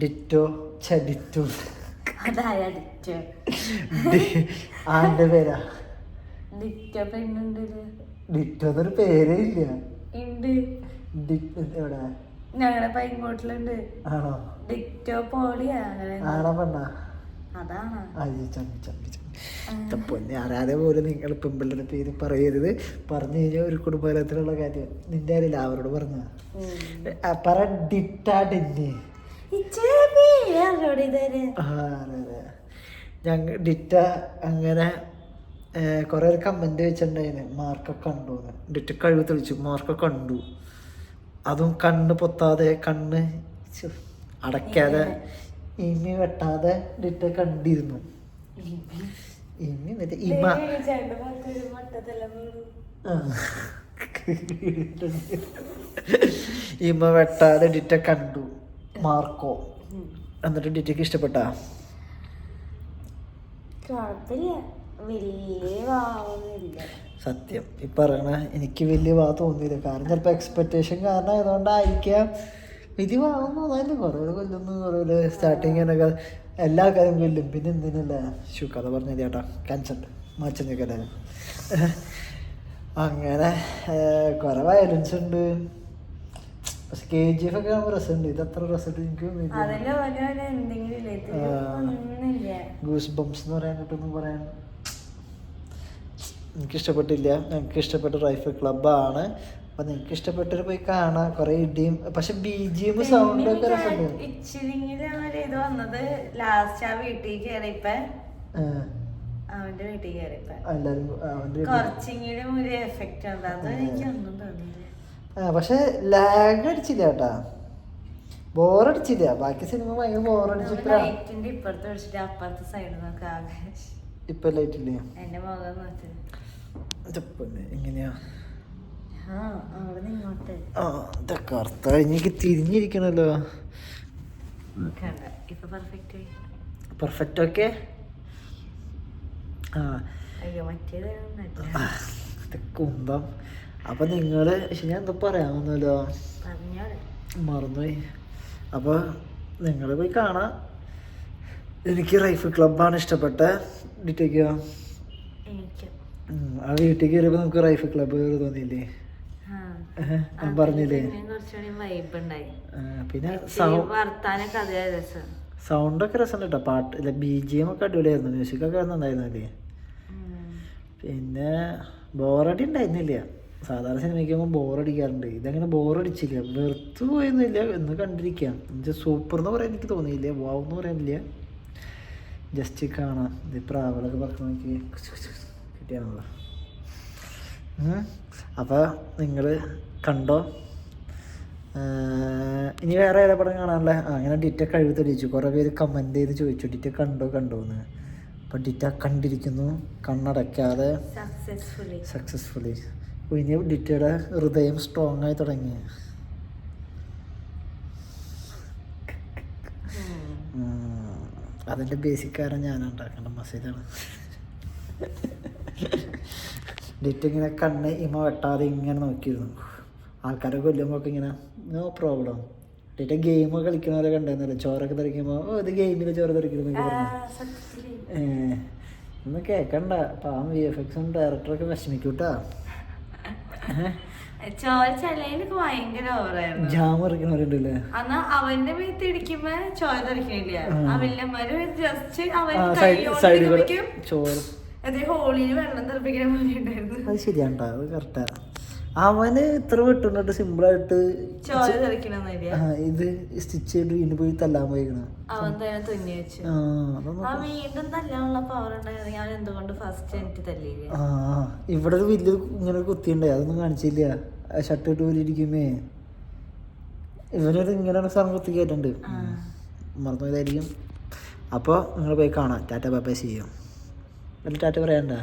Ditto ditto അതായ ditto ആന്റെ പേരാ ditto പെണ്ണുണ്ട് ditto എന്നൊരു പേരേ ഇല്ല. ഉണ്ട് എവിടെ? ഞങ്ങളുടെ പൈങ്കോട്ടിലുണ്ട്. ആണോ? ഡിറ്റോ പോളിയാ അങ്ങനെ. ആണോ പെണ്ണാ? അതാണ്. പൊന്നെ അറിയാതെ പോലും നിങ്ങൾ പെമ്പിള്ളയുടെ പേര് പറയരുത്. പറഞ്ഞു കഴിഞ്ഞാൽ ഒരു കുടുംബത്തിലുള്ള കാര്യം. നിന്റെ അറിയില്ല, അവരോട് പറഞ്ഞ പറ ഡിറ്റാ ഡെന്നി. ഞങ്ങൾ ഡിറ്റ അങ്ങനെ കുറെ കമന്റ് വെച്ചിട്ടുണ്ടായിരുന്നു. മാർക്കൊക്കെ കണ്ടു, ഡിറ്റ കഴിവ് തെളിച്ചു, മാർക്കൊക്കെ കണ്ടു. അതും കണ്ണ് പൊത്താതെ, കണ്ണ് അടയ്ക്കാതെ, ഇമി വെട്ടാതെ ഡിറ്റ കണ്ടിരുന്നു. ഇമി എന്നിട്ട് ഇമ വെട്ടാതെ ഡിറ്റ കണ്ടു മാർക്കോ. എന്നിട്ട് ഡിറ്റയ്ക്ക് ഇഷ്ടപ്പെട്ടാ? സത്യം ഈ പറയണ എനിക്ക് വലിയ വാ തോന്നിയില്ല. കാരണം ചിലപ്പോൾ എക്സ്പെക്ടേഷൻ കാരണം ആയതുകൊണ്ടായിരിക്കാം വലിയ വാവും തോന്നായിരുന്നു. കുറേ കൊല്ലുന്നു, കുറേ സ്റ്റാർട്ടിങ്ങിനൊക്കെ എല്ലാ ആൾക്കാരും കൊല്ലും. പിന്നെ എന്തിനല്ല കഥ പറഞ്ഞത് ചേട്ടാ, ക്യാൻസർ മാച്ചൊക്കെ. അങ്ങനെ കുറെ വയലൻസ് ഉണ്ട്. പക്ഷെ KGF ഒക്കെ ആകുമ്പോൾ രസമുണ്ട്. ഇത് അത്ര രസമായിട്ട് എനിക്ക് ഗൂസ് ബംസ് എന്ന് പറയാനായിട്ടൊന്നും പറയാൻ എനിക്കിഷ്ടപ്പെട്ടില്ല. ഞങ്ങൾക്ക് ഇഷ്ടപ്പെട്ട റൈഫിൾ ക്ലബ്ബാണ്. അപ്പൊ നിങ്ങൾക്ക് ഇഷ്ടപ്പെട്ടവർ പോയി കാണാം. കുറെ ഇടിയും പക്ഷെ BGM സൗണ്ട് ഒക്കെ രസമുണ്ട്. പക്ഷെ ലാഗ് അടിച്ചില്ല കേട്ടാ, ബോറടിച്ചില്ല. ബാക്കി സിനിമ ഭയങ്കര ബോറടിച്ചിട്ട് ഇപ്പൊ ലൈറ്റില്ലേ എങ്ങനെയാ എനിക്ക് തിരിഞ്ഞിരിക്കണല്ലോ. Perfect okay. കുന്തം. അപ്പൊ നിങ്ങള് ഞാൻ എന്താ പറയാമെന്നല്ലോ, മറന്നുപോയി. അപ്പൊ നിങ്ങള് പോയി കാണാം. എനിക്ക് റൈഫിൾ ക്ലബ്ബാണ് ഇഷ്ടപ്പെട്ട. ഡിറ്റയ്ക്കോ? ആ വീട്ടിൽ കയറിയപ്പോ നമുക്ക് റൈഫിൾ ക്ലബ്ബ് തോന്നിയില്ലേ? ഞാൻ പറഞ്ഞില്ലേ. പിന്നെ സൗണ്ടൊക്കെ രസമുണ്ട് കേട്ടോ. പാട്ട് ഇല്ല, BGM ഒക്കെ അടിപൊളിയായിരുന്നു. മ്യൂസിക്കൊക്കെ നന്നായിരുന്നല്ലേ. പിന്നെ ബോറടി ഉണ്ടായിരുന്നില്ല. സാധാരണ സിനിമയ്ക്കുമ്പോൾ ബോറടിക്കാറുണ്ട്. ഇതങ്ങനെ ബോറടിച്ചില്ല, വെറുത്തു പോയൊന്നുമില്ല. എന്ന് കണ്ടിരിക്കാം. എന്നുവെച്ചാൽ സൂപ്പർ എന്ന് പറയാൻ എനിക്ക് തോന്നിയില്ല, വാവ് എന്ന് പറയാനില്ല. ജസ്റ്റ് കാണാം. ഇത് പ്രാവളൊക്കെ പറഞ്ഞു നോക്കി കിട്ടിയാണല്ലോ. അപ്പോൾ നിങ്ങൾ കണ്ടോ? ഇനി വേറെ ഏതാ പടം കാണാനുള്ള? അങ്ങനെ ഡിറ്റ കഴിവ് തെളിയിച്ചു. കുറേ പേര് കമൻറ്റ് ചെയ്ത് ചോദിച്ചു ഡിറ്റ കണ്ടോന്ന്. അപ്പം ഡിറ്റ കണ്ടിരിക്കുന്നു, കണ്ണടയ്ക്കാതെ സക്സസ്ഫുള്ളി. ഇനി ഡിറ്റയുടെ ഹൃദയം സ്ട്രോങ് ആയി തുടങ്ങി. അതിൻ്റെ ബേസിക് കാരണം ഞാൻ ഉണ്ടാക്കേണ്ട മസേജാണ്. ഡിറ്റ ഇങ്ങനെ കണ്ണ് ഇമ വെട്ടാതെ ഇങ്ങനെ നോക്കിയിരുന്നു. ആൾക്കാരെ കൊല്ലുമ്പോൾ ഒക്കെ ഇങ്ങനെ നോ പ്രോബ്ലം. ഡിറ്റ ഗെയിം കളിക്കണവരെ കണ്ടെന്നല്ലോ. ചോറൊക്കെ തെറിക്കുമ്പോൾ ഇത് ഗെയിമിൽ ചോറ് തെറിക്കുന്നു ഒന്നും കേൾക്കണ്ട. പാവം VFX ഡയറക്ടറൊക്കെ വിഷമിക്കൂട്ടാ. ജാം ഇറക്കണവരുണ്ടല്ലേ. അവന്റെ മേത്ത് ഇടിക്കുമ്പോ ചോര തെറിക്കണില്ല. ചോറ് ഹോളിയിൽ വെള്ളം തെറിപ്പിക്കാൻ വേണ്ടിണ്ടായിരുന്നു. അത് ശരിയാണ്ടാ, അത് കറക്റ്റാ. അവന് ഇത്ര വെട്ടുന്നിട്ട് സിമ്പിളായിട്ട് ചോര തെറിക്കണമെന്നില്ല. ഇത് സ്റ്റിച്ച് ചെയ്ത് വീണ്ടും പോയി തല്ലാൻ പോയിക്കണ. അവൻ തന്നെ തുന്നി വെച്ചു. വീണ്ടും തല്ലാനുള്ള പവർ ഉണ്ടായിരുന്നു. ഞാൻ എന്തുകൊണ്ട് ഫസ്റ്റ് എനിക്ക് തല്ലിയില്ല. ഇവിടെ ഒരു വലിയ ഇങ്ങനെ കുത്തിയുണ്ടേ, അതൊന്നും കാണിച്ചില്ല. ഷർട്ട് ഇട്ട് പോലിരിക്കുമേ ഇവനൊരു ഇങ്ങനെ സാധനം കുത്തി കേട്ടുണ്ട്. മറന്നുപോയതായിരിക്കും. അപ്പോൾ നിങ്ങൾ പോയി കാണാം. ടാറ്റ ബൈ ബൈ ചെയ്യും. ടാറ്റ പറയണ്ട.